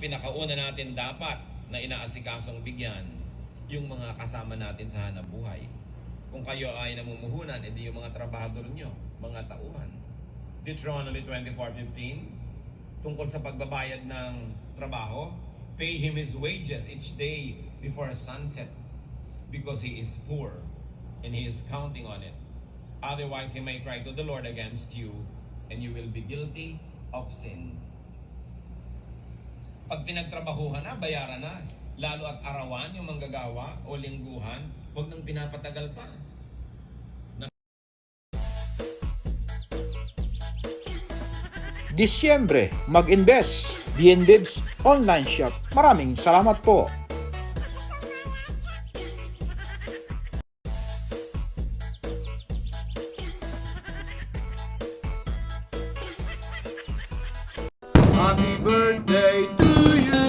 pinakauna natin dapat na inaasikasong bigyan yung mga kasama natin sa hanap buhay. Kung kayo ay namumuhunan, edi yung mga trabahador nyo, mga tauhan. Deuteronomy 24:15, tungkol sa pagbabayad ng trabaho, pay him his wages each day before sunset, because he is poor and he is counting on it. Otherwise, he may cry to the Lord against you, and you will be guilty of sin. Pag pinagtrabahuhan na, bayaran na. Lalo at arawan yung manggagawa o lingguhan, huwag nang pinapatagal pa. Disyembre, mag-invest. DNBIBS Online Shop. Maraming salamat po. Happy birthday to you.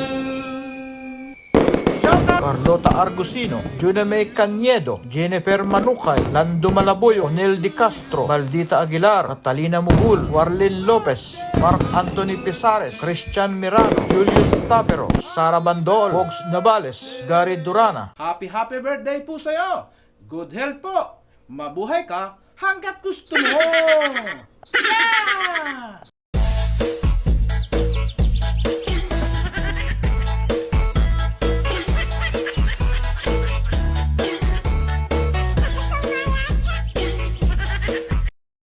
Carlota Argusino, Juname Cañedo, Jennifer Manukay, Lando Malaboyo, Nel Di Castro, Maldita Aguilar, Catalina Mugul, Warlin Lopez, Mark Anthony Pisares, Christian Mirano, Julius Tapero, Sara Bandol, Bogs Navales, Gary Durana. Happy birthday po sa'yo. Good health po. Mabuhay ka hanggat gusto mo. Yeah!